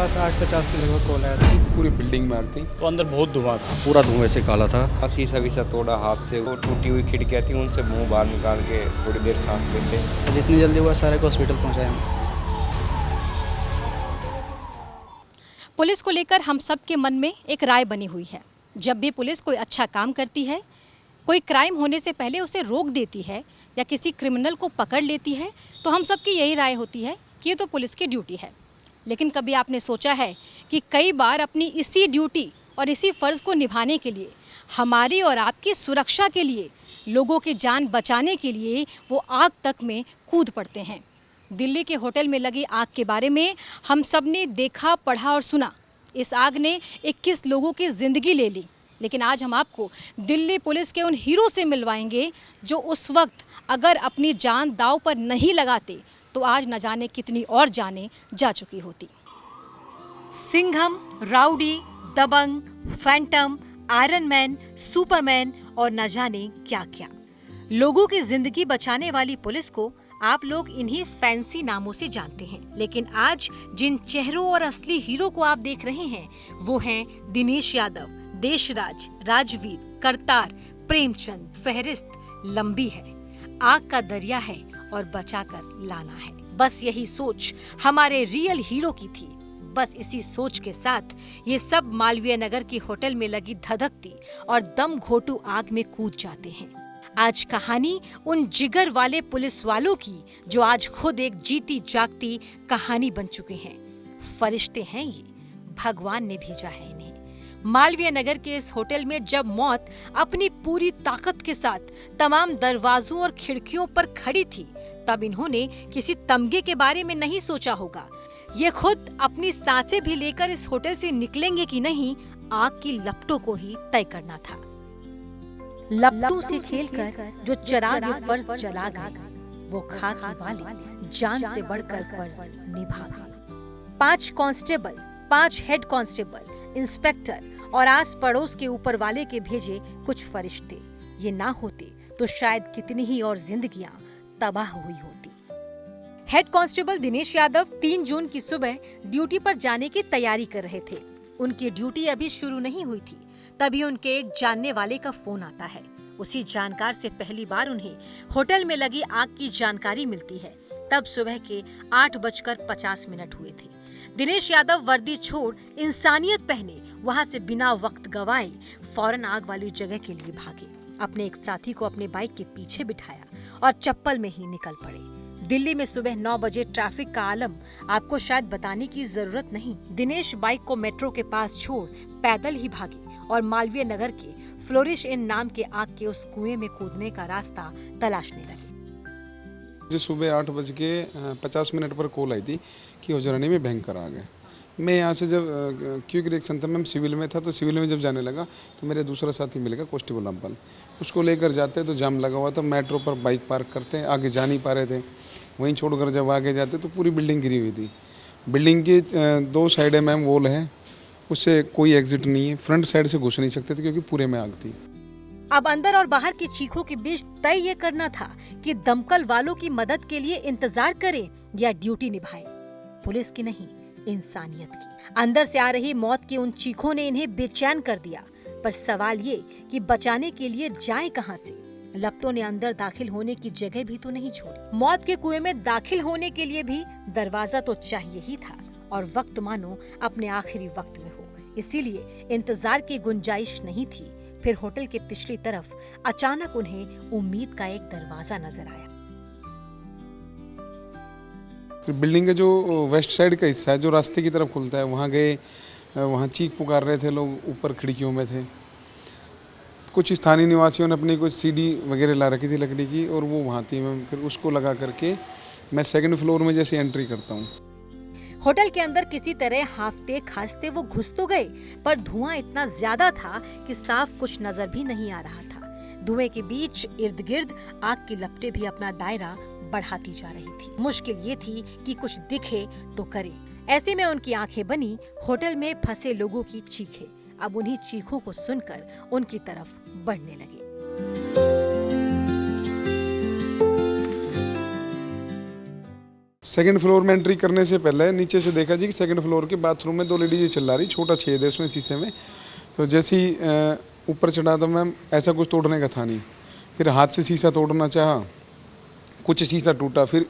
आसपास 8:50 के लगभग कॉल आया था। पूरी बिल्डिंग में आग थी। तो अंदर बहुत धुआं था, पूरा धुएं से काला था। शीशा वीसा तोड़ा हाथ से, वो टूटी हुई खिड़कियाँ थी उनसे मुंह बाहर निकाल के थोड़ी देर सांस लेते। जितनी जल्दी हुआ सारे को हॉस्पिटल पहुंचाया हमने। पुलिस को लेकर हम सब के मन में एक राय बनी हुई है। जब भी पुलिस कोई अच्छा काम करती है, कोई क्राइम होने से पहले उसे रोक देती है या किसी क्रिमिनल को पकड़ लेती है, तो हम सब की यही राय होती है कि ये तो पुलिस की ड्यूटी है। लेकिन कभी आपने सोचा है कि कई बार अपनी इसी ड्यूटी और इसी फ़र्ज़ को निभाने के लिए, हमारी और आपकी सुरक्षा के लिए, लोगों की जान बचाने के लिए वो आग तक में कूद पड़ते हैं। दिल्ली के होटल में लगी आग के बारे में हम सब ने देखा, पढ़ा और सुना। इस आग ने 21 लोगों की ज़िंदगी ले ली। लेकिन आज हम आपको दिल्ली पुलिस के उन हीरो से मिलवाएंगे जो उस वक्त अगर अपनी जान दांव पर नहीं लगाते तो आज न जाने कितनी और जानें जा चुकी होती। सिंघम, राउडी, दबंग, फैंटम, आयरन मैन, सुपरमैन और न जाने क्या क्या। लोगों की जिंदगी बचाने वाली पुलिस को आप लोग इन्हीं फैंसी नामों से जानते हैं। लेकिन आज जिन चेहरों और असली हीरो को आप देख रहे हैं वो हैं दिनेश यादव, देशराज, राजवीर, करतार, प्रेमचंद। फहरिस्त लंबी है, आग का दरिया है और बचाकर लाना है। बस यही सोच हमारे रियल हीरो की थी। बस इसी सोच के साथ ये सब मालवीय नगर की होटल में लगी धधकती और दम घोटू आग में कूद जाते हैं। आज कहानी उन जिगर वाले पुलिस वालों की जो आज खुद एक जीती जागती कहानी बन चुके हैं। फरिश्ते हैं ये, भगवान ने भेजा है इन्हें। मालवीय नगर के इस होटल में जब मौत अपनी पूरी ताकत के साथ तमाम दरवाजों और खिड़कियों पर खड़ी थी, तब इन्होंने किसी तमगे के बारे में नहीं सोचा होगा। ये खुद अपनी सांसें भी लेकर इस होटल से निकलेंगे कि नहीं, आग की लपटों को ही तय करना था। लपटों से खेलकर जो चिराग फर्ज जला गए, वो खाकी वाले जान से बढ़कर फर्ज निभा गए। 5 कांस्टेबल, 5 हेड कांस्टेबल, इंस्पेक्टर और आस पड़ोस के ऊपर वाले के भेजे कुछ फरिश्ते, ये ना होते तो शायद कितनी ही और जिंदगियां तबाह हुई होती। हेड कांस्टेबल दिनेश यादव 3 जून की सुबह ड्यूटी पर जाने की तैयारी कर रहे थे। उनकी ड्यूटी अभी शुरू नहीं हुई थी, तभी उनके एक जानने वाले का फोन आता है। उसी जानकार से पहली बार उन्हें होटल में लगी आग की जानकारी मिलती है। तब सुबह के 8:50 हुए थे। दिनेश यादव वर्दी छोड़, इंसानियत पहने, वहां से बिना वक्त गवाए फौरन आग वाली जगह के लिए भागे। अपने एक साथी को अपने बाइक के पीछे बिठाया और चप्पल में ही निकल पड़े। दिल्ली में सुबह 9 बजे ट्रैफिक का आलम आपको शायद बताने की जरूरत नहीं। दिनेश बाइक को मेट्रो के पास छोड़ पैदल ही भागे और मालवीय नगर के फ्लोरिश इन नाम के आग के उस कुएं में कूदने का रास्ता तलाशने लगे। मुझे सुबह 8:50 पर कॉल आई थी कि हुजरानी में भयंकर आग है। मैं यहाँ से जब क्विक रिएक्शन था, मैं सिविल में था, तो सिविल में जब जाने लगा तो मेरे दूसरा साथी मिलेगा कांस्टेबल अब्बल, उसको लेकर जाते तो जाम लगा हुआ था। मेट्रो पर बाइक पार्क करते, आगे जा नहीं पा रहे थे। वहीं छोड़कर जब आगे जाते तो पूरी बिल्डिंग गिरी हुई थी। बिल्डिंग की 2 साइड मैम वॉल है, उससे कोई एग्जिट नहीं है। फ्रंट साइड से घुस नहीं सकते थे क्योंकि पूरे में आग थी। अब अंदर और बाहर की चीखों के बीच तय ये करना था कि दमकल वालों की मदद के लिए इंतजार करें या ड्यूटी निभाएं। पुलिस की नहीं, इंसानियत की। अंदर से आ रही मौत की उन चीखों ने इन्हें बेचैन कर दिया। पर सवाल ये कि बचाने के लिए जाएं कहां से? लपटों ने अंदर दाखिल होने की जगह भी तो नहीं छोड़ी। मौत के कुएं में दाखिल होने के लिए भी दरवाजा तो चाहिए ही था, और वक्त मानो अपने आखिरी वक्त में हो, इसीलिए इंतजार की गुंजाइश नहीं थी। फिर होटल के पिछली तरफ अचानक उन्हें उम्मीद का एक दरवाजा नजर आया। बिल्डिंग का जो वेस्ट साइड का हिस्सा है, जो रास्ते की तरफ खुलता है, वहाँ गए। वहाँ चीख पुकार रहे थे लोग, ऊपर खिड़कियों में थे। कुछ स्थानीय निवासियों ने अपनी कुछ सीढ़ी वगैरह ला रखी थी लकड़ी की, और वो वहाँ थी। मैं फिर उसको लगा करके मैं 2nd फ्लोर में जैसे एंट्री करता हूँ। होटल के अंदर किसी तरह हांफते खांसते वो घुस तो गए, पर धुआं इतना ज्यादा था कि साफ कुछ नजर भी नहीं आ रहा था। धुएं के बीच इर्द गिर्द आग की लपटें भी अपना दायरा बढ़ाती जा रही थी। मुश्किल ये थी कि कुछ दिखे तो करे। ऐसे में उनकी आंखें बनी होटल में फंसे लोगों की चीखें। अब उन्हीं चीखों को सुनकर उनकी तरफ बढ़ने लगे। सेकंड फ्लोर में एंट्री करने से पहले नीचे से देखा जी कि सेकंड फ्लोर के बाथरूम में 2 लेडीज चिल्ला रही, छोटा छेद है उसमें शीशे में। तो जैसे ही ऊपर चढ़ा तो मैम ऐसा कुछ तोड़ने का था नहीं, फिर हाथ से शीशा तोड़ना चाहा, कुछ शीशा टूटा, फिर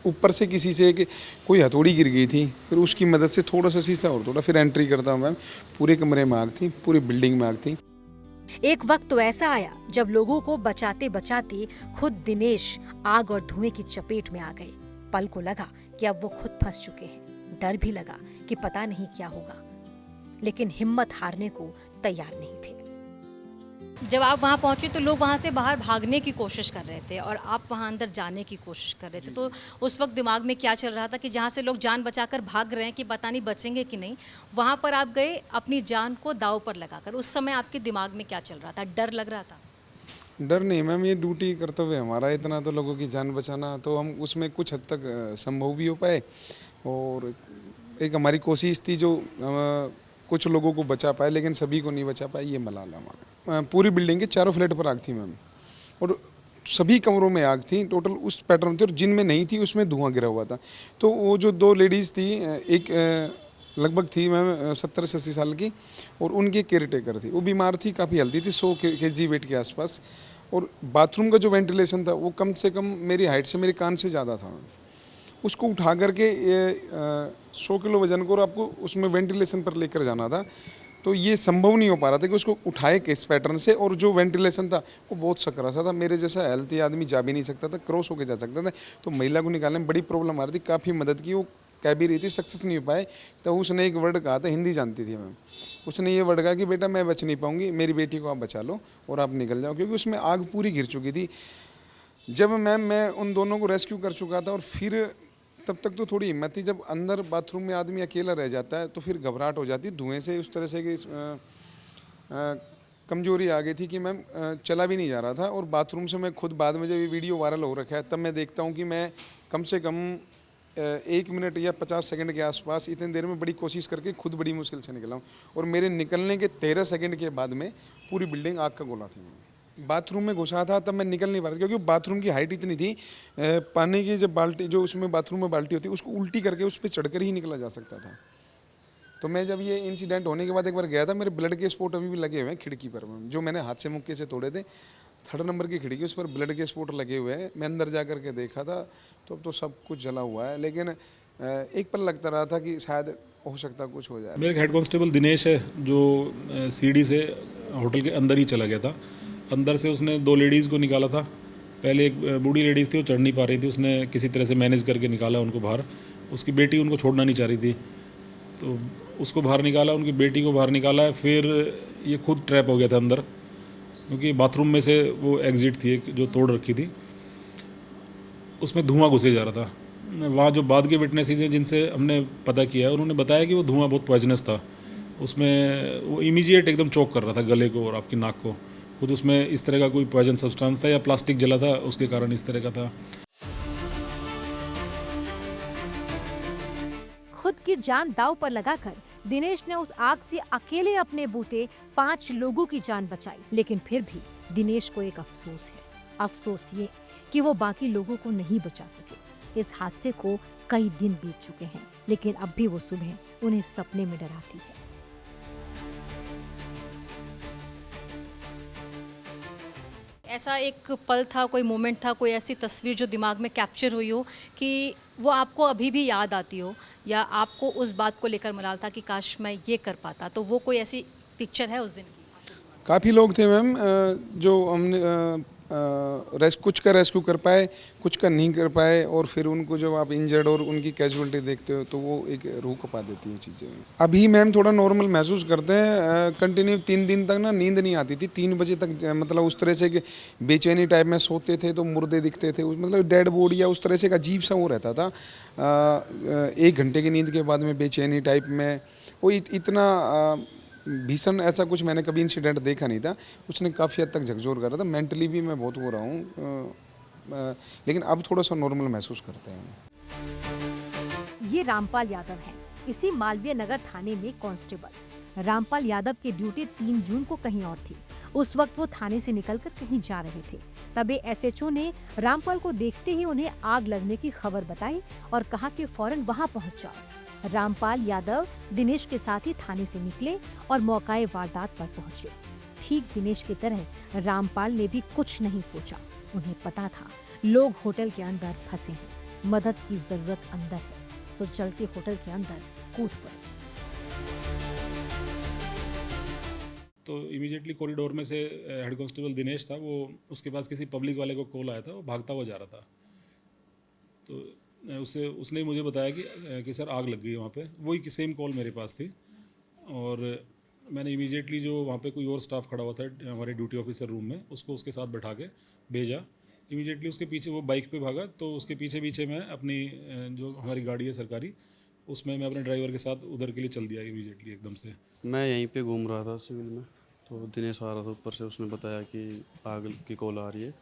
ऊपर से किसी से कोई हथौड़ी गिर गई थी, फिर उसकी मदद से थोड़ा सा शीशा और तोड़ा, फिर एंट्री करता हूँ मैम। पूरे कमरे में आग थी, पूरी बिल्डिंग में आग थी। एक वक्त तो ऐसा आया जब लोगों को बचाते बचाते खुद दिनेश आग और धुएं की चपेट में आ गए। पल को लगा कि अब वो खुद फंस चुके हैं। डर भी लगा कि पता नहीं क्या होगा, लेकिन हिम्मत हारने को तैयार नहीं थे। जब आप वहाँ पहुंचे तो लोग वहाँ से बाहर भागने की कोशिश कर रहे थे और आप वहाँ अंदर जाने की कोशिश कर रहे थे। तो उस वक्त दिमाग में क्या चल रहा था कि जहाँ से लोग जान बचाकर भाग रहे हैं कि पता नहीं बचेंगे कि नहीं, वहाँ पर आप गए अपनी जान को दांव पर लगाकर। उस समय आपके दिमाग में क्या चल रहा था? डर लग रहा था? डर नहीं मैम, ये ड्यूटी कर्तव्य हमारा, इतना तो लोगों की जान बचाना, तो हम उसमें कुछ हद तक संभव भी हो पाए। और एक हमारी कोशिश थी जो कुछ लोगों को बचा पाए, लेकिन सभी को नहीं बचा पाए, ये मलाल हमारा। पूरी बिल्डिंग के चारों फ्लैट पर आग थी मैम, और सभी कमरों में आग थी। टोटल उस पैटर्न थी, और जिनमें नहीं थी उसमें धुआं गिरा हुआ था। तो वो जो 2 लेडीज़ थी, एक लगभग थी मैम 70 से 80 साल की, और उनकी केयर टेकर थी। वो बीमार थी, काफ़ी हेल्दी थी, 100 kg वेट के आसपास। और बाथरूम का जो वेंटिलेशन था वो कम से कम मेरी हाइट से, मेरे कान से ज़्यादा था। उसको उठा करके 100 किलो वजन को, और आपको उसमें वेंटिलेशन पर लेकर जाना था, तो ये संभव नहीं हो पा रहा था कि उसको उठाए किस पैटर्न से। और जो वेंटिलेशन था वो बहुत सकरा सा था, मेरे जैसा हेल्थी आदमी जा भी नहीं सकता था, क्रॉस होकर जा सकता था। तो महिला को निकालने में बड़ी प्रॉब्लम आ रही थी, काफ़ी मदद की, वो कह भी रही थी, सक्सेस नहीं हो पाए। तो उसने एक वर्ड कहा था, हिंदी जानती थी मैम, उसने ये वर्ड कहा कि बेटा मैं बच नहीं पाऊँगी, मेरी बेटी को आप बचा लो और आप निकल जाओ, क्योंकि उसमें आग पूरी घिर चुकी थी। जब मैम मैं उन दोनों को रेस्क्यू कर चुका था, और फिर तब तक तो थोड़ी हिम्मत थी। जब अंदर बाथरूम में आदमी अकेला रह जाता है तो फिर घबराहट हो जाती है, धुएं से उस तरह से कि कमजोरी आ गई थी कि मैम चला भी नहीं जा रहा था। और बाथरूम से मैं खुद, बाद में जब ये वीडियो वायरल हो रखा है, तब मैं देखता हूँ कि मैं कम से कम 1 मिनट या 50 सेकंड के आसपास, इतनी देर में बड़ी कोशिश करके खुद बड़ी मुश्किल से निकला हूँ। और मेरे निकलने के 13 सेकंड के बाद में पूरी बिल्डिंग आग का गोला थी। बाथरूम में घुसा था तब मैं निकल नहीं पा रहा था, क्योंकि बाथरूम की हाइट इतनी थी, पानी की जब बाल्टी, जो उसमें बाथरूम में बाल्टी होती है, उसको उल्टी करके उस पर चढ़कर ही निकला जा सकता था। तो मैं जब ये इंसिडेंट होने के बाद एक बार गया था, मेरे ब्लड के स्पॉट अभी भी लगे हुए हैं खिड़की पर, जो मैंने हाथ से मुक्के से तोड़े थे। 3rd नंबर की खिड़की, उस पर ब्लड के स्पॉट लगे हुए हैं। मैं अंदर जा करके देखा था तो अब तो सब कुछ जला हुआ है, लेकिन एक पल लगता रहा था कि शायद हो सकता कुछ हो जाए। मेरा हेड कांस्टेबल दिनेश है, जो सीढ़ी से होटल के अंदर ही चला गया था। अंदर से उसने 2 लेडीज़ को निकाला था। पहले एक बूढ़ी लेडीज़ थी, वो चढ़ नहीं पा रही थी, उसने किसी तरह से मैनेज करके निकाला उनको बाहर। उसकी बेटी उनको छोड़ना नहीं चाह रही थी, तो उसको बाहर निकाला, उनकी बेटी को बाहर निकाला है। फिर ये खुद ट्रैप हो गया था अंदर, क्योंकि बाथरूम में से वो एग्जिट थी एक जो तोड़ रखी थी, उसमें धुआं घुसे जा रहा था। वहाँ जो बाद के विटनेसेस हैं जिनसे हमने पता किया है, उन्होंने बताया कि वो धुआं बहुत पॉइजनस था। उसमें वो इमीडिएट एकदम चोक कर रहा था गले को और आपकी नाक को। खुद उसमें इस तरह का कोई पॉइजन सब्सटेंस था या प्लास्टिक जला था, उसके कारण इस तरह का था। खुद की जान दांव पर लगाकर दिनेश ने उस आग से अकेले अपने बूते 5 लोगों की जान बचाई। लेकिन फिर भी दिनेश को एक अफसोस है, अफसोस ये कि वो बाकी लोगों को नहीं बचा सके। इस हादसे को कई दिन बीत चुके हैं, लेकिन अब भी वो सुबह उन्हें सपने में डराती है। ऐसा एक पल था, कोई मोमेंट था, कोई ऐसी तस्वीर जो दिमाग में कैप्चर हुई हो कि वो आपको अभी भी याद आती हो, या आपको उस बात को लेकर मलाल था कि काश मैं ये कर पाता, तो वो कोई ऐसी पिक्चर है उस दिन की? काफ़ी लोग थे मैम, जो हमने कुछ का रेस्क्यू कर पाए, कुछ का नहीं कर पाए। और फिर उनको जब आप इंजर्ड और उनकी कैजुअलिटी देखते हो तो वो एक रूह कपा देती है चीज़ें। अभी मैम थोड़ा नॉर्मल महसूस करते हैं। कंटिन्यू 3 दिन तक ना नींद नहीं आती थी, 3 बजे तक, मतलब उस तरह से कि बेचैनी टाइप में सोते थे तो मुर्दे दिखते थे, मतलब डेड बॉडी या उस तरह से एक अजीब सा वो रहता था। 1 घंटे की नींद के बाद में बेचैनी टाइप में, वो इतना भीषण ऐसा कुछ मैंने कभी इंसिडेंट देखा नहीं था। उसने काफ़ी हद तक झकझोर कर रहा था। मेंटली भी मैं बहुत हो रहा हूँ, लेकिन अब थोड़ा सा नॉर्मल महसूस करते हैं। ये रामपाल यादव हैं, इसी मालवीय नगर थाने में कांस्टेबल। रामपाल यादव की ड्यूटी 3 जून को कहीं और थी उस वक्त वो थाने से निकलकर कहीं जा रहे थे। तभी एसएचओ ने रामपाल को देखते ही उन्हें आग लगने की खबर बताई और कहा कि फौरन वहां पहुंच जाओ। रामपाल यादव दिनेश के साथ ही थाने से निकले और मौकाए वारदात पर पहुंचे। ठीक दिनेश की तरह रामपाल ने भी कुछ नहीं सोचा। उन्हें पता था लोग होटल के अंदर फंसे हैं, मदद की जरूरत अंदर है, सो चलते होटल के अंदर कूद पड़े। तो इमीडिएटली कॉरिडोर में से हेड कांस्टेबल दिनेश था, वो उसके पास किसी पब्लिक वाले को कॉल आया था, वो भागता हुआ जा रहा था। तो उसने मुझे बताया कि सर आग लग गई है वहाँ पे। वही सेम कॉल मेरे पास थी और मैंने इमीडिएटली जो वहाँ पे कोई और स्टाफ खड़ा हुआ था हमारे ड्यूटी ऑफिसर रूम में, उसको उसके साथ बैठा के भेजा। इमीडिएटली उसके पीछे वो बाइक पे भागा, तो उसके पीछे पीछे मैं अपनी जो हमारी गाड़ी है सरकारी, उसमें मैं अपने ड्राइवर के साथ उधर के लिए चल दिया इमीडिएटली एकदम से। मैं यहीं पे घूम रहा था सिविल में, तो दिनेश आ रहा था ऊपर से, उसने बताया कि आग की कॉल आ रही है।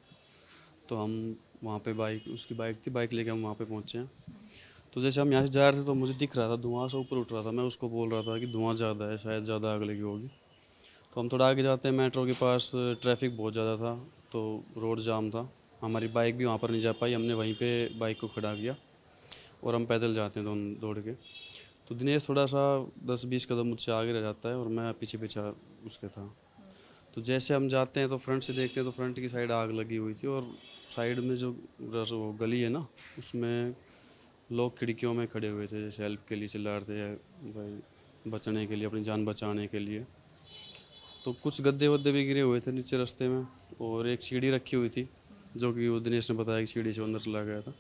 तो हम वहाँ पे उसकी बाइक थी, बाइक लेके हम वहाँ पे पहुँचे हैं। तो जैसे हम यहाँ से जा रहे थे तो मुझे दिख रहा था धुआं सा ऊपर उठ रहा था। मैं उसको बोल रहा था कि धुआं ज़्यादा है, शायद ज़्यादा आग लगी होगी। तो हम थोड़ा आगे जाते हैं, मेट्रो के पास ट्रैफिक बहुत ज़्यादा था, तो रोड जाम था। हमारी बाइक भी वहाँ पर नहीं जा पाई, हमने वहीं पे बाइक को खड़ा किया और हम पैदल जाते हैं दोनों दौड़ के। तो दिनेश थोड़ा सा 10-20 कदम मुझसे आगे रह जाता है और मैं पीछे पीछे उसके था। तो जैसे हम जाते हैं तो फ्रंट से देखते हैं तो फ्रंट की साइड आग लगी हुई थी और साइड में जो वो गली है ना, उसमें लोग खिड़कियों में खड़े हुए थे, जैसे हेल्प के लिए चिल्ला रहे थे, भाई बचने के लिए, अपनी जान बचाने के लिए। तो कुछ गद्दे वद्दे भी गिरे हुए थे नीचे रास्ते में और एक सीढ़ी रखी हुई थी, जो कि वो दिनेश ने बताया कि सीढ़ी से अंदर चला गया था।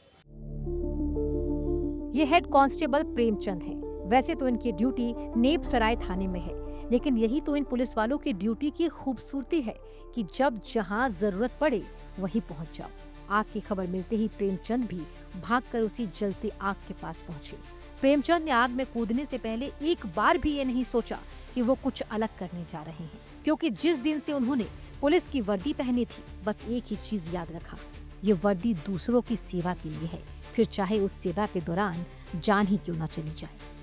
ये हेड कांस्टेबल प्रेमचंद है। वैसे तो इनकी ड्यूटी नेप सराय थाने में है, लेकिन यही तो इन पुलिस वालों की ड्यूटी की खूबसूरती है कि जब जहां जरूरत पड़े वहीं पहुंच जाओ। आग की खबर मिलते ही प्रेमचंद भी भागकर उसी जलती आग के पास पहुंचे। प्रेमचंद ने आग में कूदने से पहले एक बार भी ये नहीं सोचा कि वो कुछ अलग करने जा रहे हैं, क्योंकि जिस दिन से उन्होंने पुलिस की वर्दी पहनी थी, बस एक ही चीज याद रखा, ये वर्दी दूसरों की सेवा के लिए है, फिर चाहे उस सेवा के दौरान जान ही क्यों न चली जाए।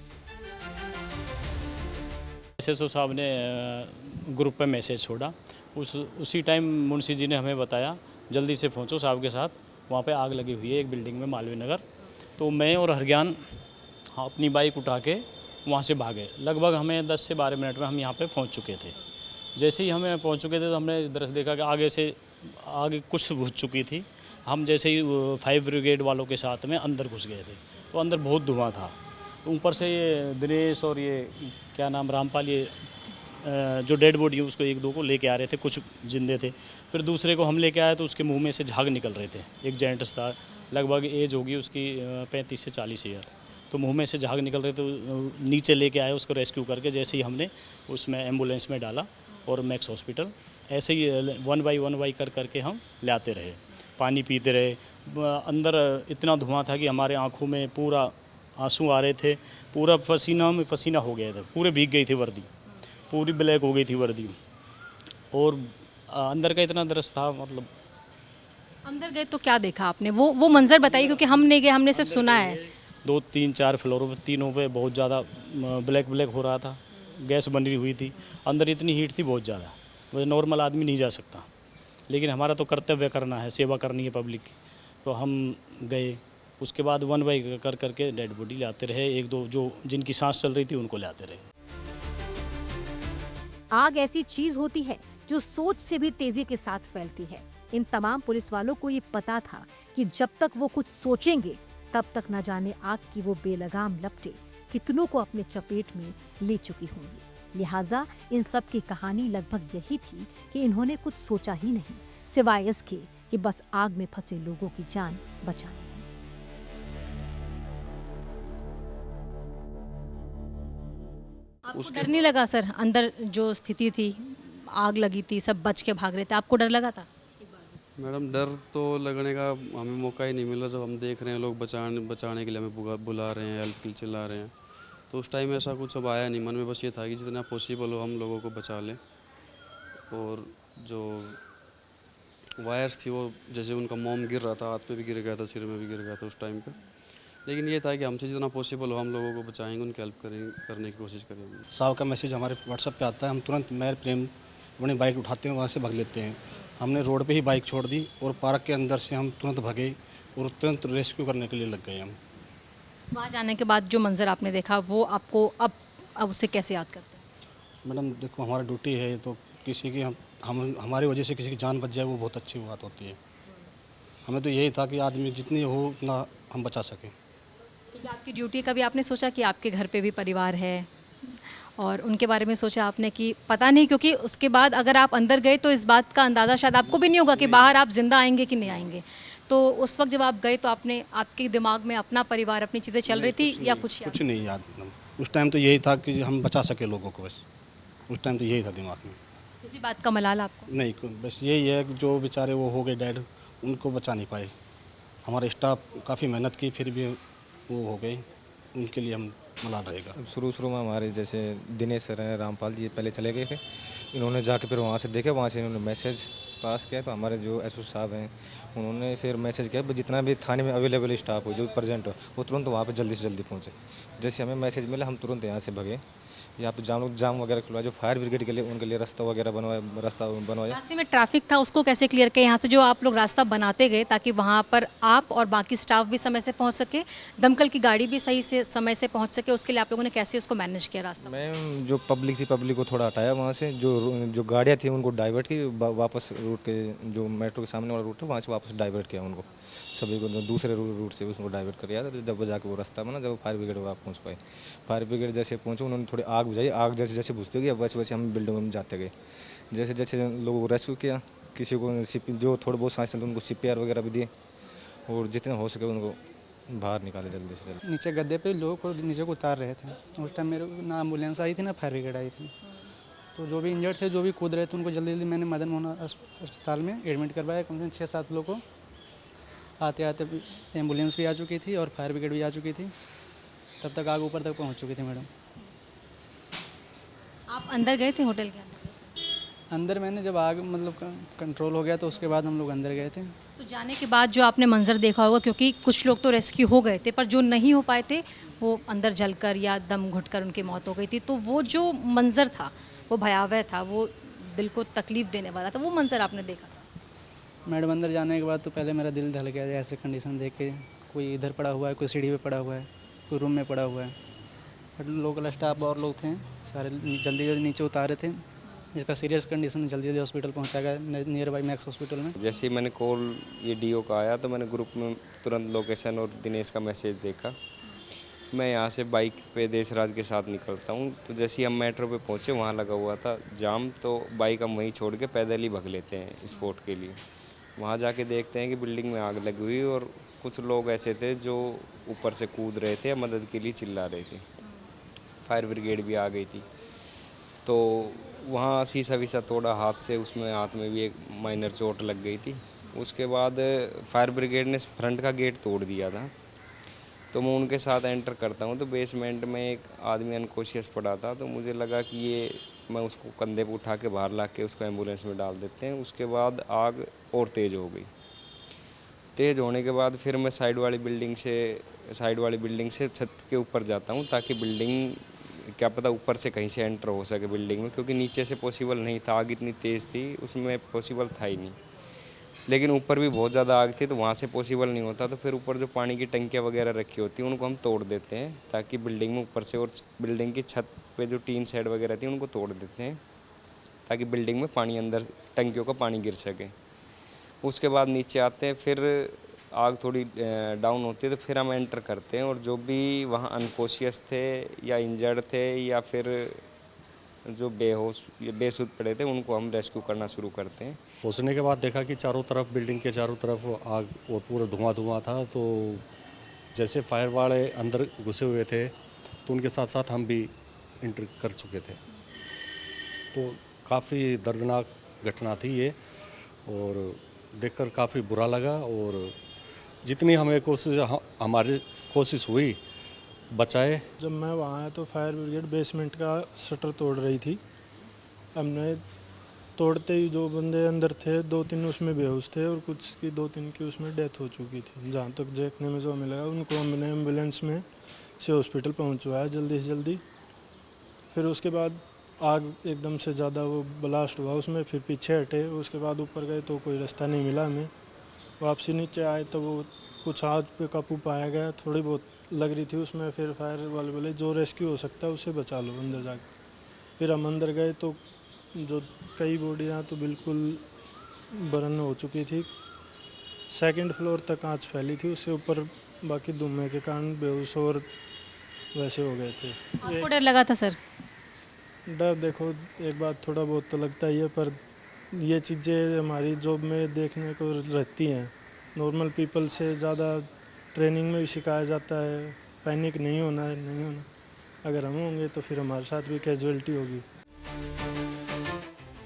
एसएसओ साहब ने ग्रुप पे मैसेज छोड़ा, उसी टाइम मुंशी जी ने हमें बताया जल्दी से पहुंचो साहब के साथ, वहाँ पे आग लगी हुई है एक बिल्डिंग में मालवीय नगर। तो मैं और हरज्ञान अपनी बाइक उठा के वहाँ से भागे। लगभग हमें 10 से 12 मिनट में हम यहाँ पे पहुँच चुके थे। जैसे ही हमें पहुँच चुके थे तो हमने इधर से देखा कि आगे कुछ बुझ चुकी थी। हम जैसे ही 5 ब्रिगेड वालों के साथ में अंदर घुस गए थे, तो अंदर बहुत धुआं था। ऊपर से ये दिनेश और ये क्या नाम रामपाल, ये जो डेड बॉडी है उसको 1-2 को लेके आ रहे थे, कुछ जिंदे थे। फिर दूसरे को हम लेके आए तो उसके मुंह में से झाग निकल रहे थे। एक जेंट्स था, लगभग एज होगी उसकी 35 से 40 ईयर, तो मुंह में से झाग निकल रहे थे। नीचे लेके आए उसको रेस्क्यू करके, जैसे ही हमने उसमें एम्बुलेंस में डाला और मैक्स हॉस्पिटल, ऐसे ही 1 बाई कर करके हम लाते रहे, पानी पीते रहे। अंदर इतना धुआं था कि हमारे आँखों में पूरा आंसू आ रहे थे, पूरा पसीना में पसीना हो गया था, पूरे भीग गई थी वर्दी, पूरी ब्लैक हो गई थी वर्दी। और अंदर का इतना दृश्य था, मतलब अंदर गए तो क्या देखा आपने? वो मंजर बताइए, क्योंकि हम नहीं गए, हमने सिर्फ सुना है। 2-3-4 फ्लोरों पे, तीनों पे बहुत ज़्यादा ब्लैक हो रहा था, गैस बनी हुई थी अंदर, इतनी हीट थी बहुत ज़्यादा, वो नॉर्मल आदमी नहीं जा सकता। लेकिन हमारा तो कर्तव्य करना है, सेवा करनी है पब्लिक की, तो हम गए। उसके बाद 1 बाई कर करके डेड बॉडी लाते रहे, 1-2 जो जिनकी सांस चल रही थी उनको लाते रहे। आग ऐसी चीज होती है जो सोच से भी तेजी के साथ फैलती है। इन तमाम पुलिस वालों को ये पता था कि जब तक वो कुछ सोचेंगे तब तक न जाने आग की वो बेलगाम लपटें कितनों को अपने चपेट में ले चुकी होंगी। लिहाजा इन सब की कहानी लगभग यही थी कि इन्होंने कुछ सोचा ही नहीं, सिवाय इसके कि बस आग में फंसे लोगों की जान बचानी है। आपको डर नहीं लगा सर? अंदर जो स्थिति थी, आग लगी थी, सब बच के भाग रहे थे, आपको डर लगा था? मैडम डर तो लगने का हमें मौका ही नहीं मिला। जब हम देख रहे हैं लोग बचाने के लिए हमें बुला रहे हैं, हेल्प के लिए चिल्ला रहे हैं, तो उस टाइम ऐसा कुछ अब आया नहीं मन में। बस ये था कि जितना पॉसिबल हो हम लोगों को बचा लें। और जो वायर्स थी वो जैसे उनका मोम गिर रहा था, हाथ पे भी गिर गया था, सिर में भी गिर गया था उस टाइम पे। लेकिन ये था कि हमसे जितना पॉसिबल हो हम लोगों को बचाएंगे, उनकी हेल्प करने की कोशिश करेंगे। साहब का मैसेज हमारे व्हाट्सएप पे आता है, हम तुरंत मैं प्रेम अपनी बाइक उठाते हैं वहाँ से भाग लेते हैं। हमने रोड पे ही बाइक छोड़ दी और पार्क के अंदर से हम तुरंत भागे और तुरंत रेस्क्यू करने के लिए लग गए हम। वहाँ जाने के बाद जो मंजर आपने देखा वो आपको अब उसे कैसे याद करते हैं? मैडम देखो, हमारी ड्यूटी है, तो किसी की हम हमारी वजह से किसी की जान बच जाए वो बहुत अच्छी बात होती है। हमें तो यही था कि आदमी जितनी हो उतना हम बचा सकें। ठीक है, आपकी ड्यूटी कभी आपने सोचा कि आपके घर पे भी परिवार है और उनके बारे में सोचा आपने कि पता नहीं, क्योंकि उसके बाद अगर आप अंदर गए तो इस बात का अंदाज़ा शायद आपको भी नहीं होगा कि बाहर आप जिंदा आएंगे कि नहीं आएंगे। तो उस वक्त जब आप गए तो आपके दिमाग में अपना परिवार, अपनी चीज़ें चल रही थी या कुछ याद? कुछ नहीं याद मैडम। उस टाइम तो यही था कि हम बचा सके लोगों को, बस उस टाइम तो यही था दिमाग में। किसी बात का मलाल आपको? नहीं, बस यही है कि जो बेचारे वो हो गए डेड, उनको बचा नहीं पाए। हमारा स्टाफ काफ़ी मेहनत की फिर भी वो हो गए, उनके लिए हम मलाल रहेगा। शुरू में हमारे जैसे दिनेश सर हैं, रामपाल जी पहले चले गए थे, इन्होंने जाके फिर वहाँ से देखे, वहाँ से इन्होंने मैसेज पास किया, तो हमारे जो एसओ साहब हैं उन्होंने फिर मैसेज किया जितना भी थाने में अवेलेबल स्टाफ हो जो प्रेजेंट हो वो तुरंत वहाँ पे जल्दी से जल्दी पहुँचे। जैसे हमें मैसेज मिला हम तुरंत यहाँ से भगे। यहाँ पे जाम वगैरह खुलवाया, जो फायर ब्रिगेड के लिए उनके लिए रास्ता बनवाया। रास्ते में ट्रैफिक था उसको कैसे क्लियर किया? यहाँ से जो आप लोग रास्ता बनाते गए ताकि वहाँ पर आप और बाकी स्टाफ भी समय से पहुँच सके, दमकल की गाड़ी भी सही से समय से पहुँच सके, उसके लिए आप लोगों ने कैसे उसको मैनेज किया रास्ता? मैम जो पब्लिक थी पब्लिक को थोड़ा हटाया वहाँ से, जो गाड़ियाँ थी उनको डाइवर्ट की, वापस रूट के जो मेट्रो के सामने वाला रूट था वहाँ से वापस डाइवर्ट किया उनको, सभी को दूसरे रूट से उसको डाइवर्ट कर दिया था। जब जाके वो रास्ता बना, जब फायर ब्रिगेड वहाँ पहुँच पाए, फायर ब्रिगेड जैसे पहुँचे उन्होंने थोड़ी आग बुझाई, आग जैसे जैसे बुझती गई वैसे वैसे हम बिल्डिंग में जाते गए। जैसे जैसे लोगों को रेस्क्यू किया, किसी को जो थोड़े बहुत सांस चलते उनको CPR वगैरह भी दिए और जितना हो सके उनको बाहर निकाले जल्दी से जल्दी। नीचे गद्दे पे लोगों को नीचे को उतार रहे थे। उस टाइम मेरे को ना एम्बुलेंस आई थी ना फायर ब्रिगेड आई थी। तो जो भी इंजर्ड थे, जो भी कूद रहे थे, उनको जल्दी जल्दी मैंने मदन मोहन अस्पताल में एडमिट करवाया। कम से कम 6-7 लोगों को आते आते एम्बुलेंस भी आ चुकी थी और फायर ब्रिगेड भी आ चुकी थी। तब तक आग ऊपर तक पहुंच चुकी थी मैडम। आप अंदर गए थे होटल के अंदर मैंने जब आग कंट्रोल हो गया तो उसके बाद हम लोग अंदर गए थे। तो जाने के बाद जो आपने मंजर देखा होगा, क्योंकि कुछ लोग तो रेस्क्यू हो गए थे पर जो नहीं हो पाए थे वो अंदर जलकर या दम घुटकर उनकी मौत हो गई थी, तो वो जो मंजर था वो भयावह था, वो दिल को तकलीफ़ देने वाला था। वो मंजर आपने देखा था? मैडम अंदर जाने के बाद तो पहले मेरा दिल दहल गया, ऐसे कंडीशन देख के। कोई इधर पड़ा हुआ है, कोई सीढ़ी पे पड़ा हुआ है, कोई रूम में पड़ा हुआ है। बट लोकल स्टाफ और लोग थे, सारे जल्दी जल्दी नीचे उतारे थे। जिसका सीरियस कंडीशन जल्दी जल्दी हॉस्पिटल पहुंचाया गया, नियर बाई मैक्स हॉस्पिटल में। जैसे ही मैंने कॉल ये DO का आया तो मैंने ग्रुप में तुरंत लोकेशन और दिनेश का मैसेज देखा। मैं यहाँ से बाइक पे देशराज के साथ निकलता हूँ, तो जैसे ही हम मेट्रो पे पहुँचे वहाँ लगा हुआ था जाम, तो बाइक हम वहीं छोड़ के पैदल ही भाग लेते हैं स्पॉट के लिए। वहाँ जाके देखते हैं कि बिल्डिंग में आग लगी हुई और कुछ लोग ऐसे थे जो ऊपर से कूद रहे थे, मदद के लिए चिल्ला रहे थे। फायर ब्रिगेड भी आ गई थी, तो वहाँ शीशा वीसा तोड़ा हाथ से, उसमें हाथ में भी एक माइनर चोट लग गई थी। उसके बाद फायर ब्रिगेड ने फ्रंट का गेट तोड़ दिया था, तो मैं उनके साथ एंटर करता हूँ तो बेसमेंट में एक आदमी अनकॉन्शियस पड़ा था। तो मुझे लगा कि ये मैं उसको कंधे पर उठा के बाहर ला के उसको एम्बुलेंस में डाल देते हैं। उसके बाद आग और तेज़ हो गई। तेज़ होने के बाद फिर मैं साइड वाली बिल्डिंग से छत के ऊपर जाता हूँ, ताकि बिल्डिंग क्या पता ऊपर से कहीं से एंटर हो सके बिल्डिंग में, क्योंकि नीचे से पॉसिबल नहीं था, आग इतनी तेज़ थी उसमें पॉसिबल था ही नहीं। लेकिन ऊपर भी बहुत ज़्यादा आग थी तो वहाँ से पॉसिबल नहीं होता, तो फिर ऊपर जो पानी की टंकियाँ वगैरह रखी होती हैं उनको हम तोड़ देते हैं, ताकि बिल्डिंग में ऊपर से, और बिल्डिंग की छत पे जो टीन शेड वगैरह थी उनको तोड़ देते हैं, ताकि बिल्डिंग में पानी अंदर टंकियों का पानी गिर सके। उसके बाद नीचे आते हैं, फिर आग थोड़ी डाउन होती है तो फिर हम एंटर करते हैं, और जो भी वहाँ अनकॉन्शियस थे या इंजर्ड थे या फिर जो बेहोश या बेसुध पड़े थे उनको हम रेस्क्यू करना शुरू करते हैं। पहुँचने के बाद देखा कि चारों तरफ, बिल्डिंग के चारों तरफ आग और पूरा धुआं था। तो जैसे फायर वाले अंदर घुसे हुए थे तो उनके साथ साथ हम भी इंटर कर चुके थे। तो काफ़ी दर्दनाक घटना थी ये, और देखकर काफ़ी बुरा लगा। और जितनी हमें हमारी कोशिश हुई बचाए। जब मैं वहाँ आया तो फायर ब्रिगेड बेसमेंट का शटर तोड़ रही थी। हमने तोड़ते ही जो बंदे अंदर थे 2-3 उसमें बेहोश थे और कुछ की 2-3 की उसमें डेथ हो चुकी थी। जहाँ तक देखने में जो हमें लगा, उनको हमने एम्बुलेंस में से हॉस्पिटल पहुँचवाया जल्दी से जल्दी। फिर उसके बाद आग एकदम से ज़्यादा वो ब्लास्ट हुआ उसमें, फिर पीछे हटे, उसके बाद ऊपर गए तो कोई रास्ता नहीं मिला हमें। वापसी नीचे आए तो वो कुछ आग पे काबू पाया गया, थोड़ी बहुत लग रही थी उसमें। फिर फायर वाले बोले जो रेस्क्यू हो सकता है उसे बचा लो अंदर जाके। फिर हम अंदर गए तो जो कई बॉडियाँ तो बिल्कुल बर्न हो चुकी थी, 2nd फ्लोर तक आँच फैली थी, उससे ऊपर बाकी धुएं के कारण बेहोश और वैसे हो गए थे। आपको डर लगा था सर? डर देखो एक बात थोड़ा बहुत तो लगता ही है, पर ये चीज़ें हमारी जॉब में देखने को रहती हैं। नॉर्मल पीपल से ज़्यादा ट्रेनिंग में भी सिखाया जाता है पैनिक नहीं होना है, नहीं होना। अगर हम होंगे तो फिर हमारे साथ भी कैजुअलिटी होगी।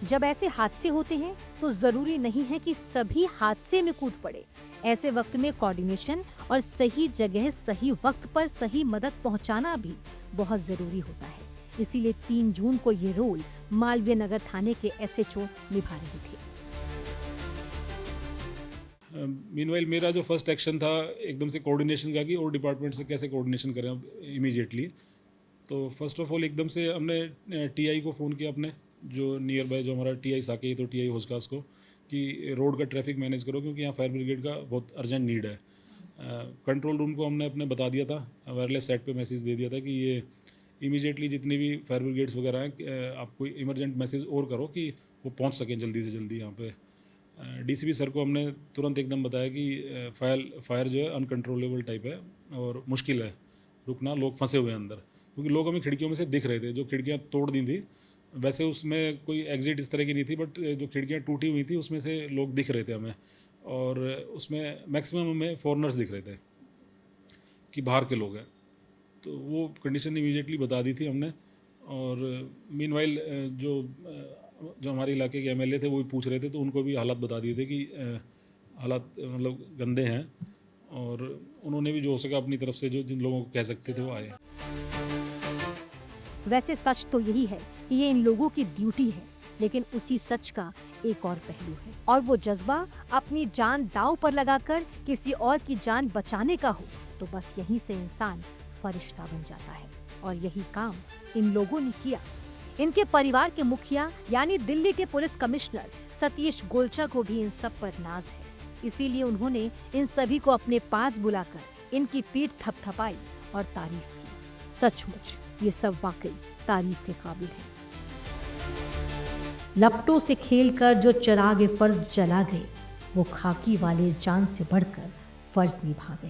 जब ऐसे हादसे होते हैं तो जरूरी नहीं है कि सभी हादसे में कूद पड़े। ऐसे वक्त में कोऑर्डिनेशन और सही जगह सही वक्त पर सही मदद पहुंचाना भी बहुत जरूरी होता है। इसीलिए 3 जून को ये रोल मालवीय नगर थाने के SHO निभा रहे थे। मीनवाइल मेरा जो फर्स्ट एक्शन था एकदम से कोऑर्डिनेशन का कि और डिपार्टमेंट से कैसे कोऑर्डिनेशन करें इमीडिएटली। तो फर्स्ट ऑफ ऑल एकदम से हमने TI को फ़ोन किया अपने, जो नियर बाय जो हमारा TI साके तो TI होसकास को, कि रोड का ट्रैफिक मैनेज करो क्योंकि यहाँ फायर ब्रिगेड का बहुत अर्जेंट नीड है। कंट्रोल रूम को हमने अपने बता दिया था, वायरलेस सेट पे मैसेज दे दिया था कि ये इमीडिएटली जितनी भी फायर ब्रिगेड्स वगैरह हैं आप कोई इमरजेंट मैसेज और करो कि वो पहुँच सकें जल्दी से जल्दी यहाँ पे। DCP सर को हमने तुरंत एकदम बताया कि फायर जो है अनकंट्रोलेबल टाइप है और मुश्किल है रुकना, लोग फंसे हुए हैं अंदर, क्योंकि लोग हमें खिड़कियों में से दिख रहे थे। जो खिड़कियाँ तोड़ दी थी वैसे उसमें कोई एग्जिट इस तरह की नहीं थी, बट जो खिड़कियाँ टूटी हुई थी उसमें से लोग दिख रहे थे हमें, और उसमें मैक्सिमम हमें फॉरेनर्स दिख रहे थे कि बाहर के लोग हैं। तो वो कंडीशन इमीडिएटली बता दी थी हमने। और मीनवाइल जो हमारे इलाके के MLA थे वो भी पूछ रहे थे, तो उनको भी हालात बता दिए थे कि हालात मतलब गंदे हैं, और उन्होंने भी जो हो सका अपनी तरफ से जो जिन लोगों को कह सकते थे वो आए। वैसे सच तो यही है कि ये इन लोगों की ड्यूटी है, लेकिन उसी सच का एक और पहलू है, और वो जज्बा अपनी जान दांव पर लगाकर किसी और की जान बचाने का हो तो बस यहीं से इंसान फरिश्ता बन जाता है। और यही काम इन लोगों ने किया। इनके परिवार के मुखिया यानी दिल्ली के पुलिस कमिश्नर सतीश गोलचा को भी इन सब पर नाज है। इसीलिए उन्होंने इन सभी को अपने पास बुलाकर इनकी पीठ थपथपाई और तारीफ की। सचमुच ये सब वाकई तारीफ के काबिल है। लपटों से खेलकर जो चिराग फर्ज जला गए, वो खाकी वाले जान से बढ़कर फर्ज निभा गए।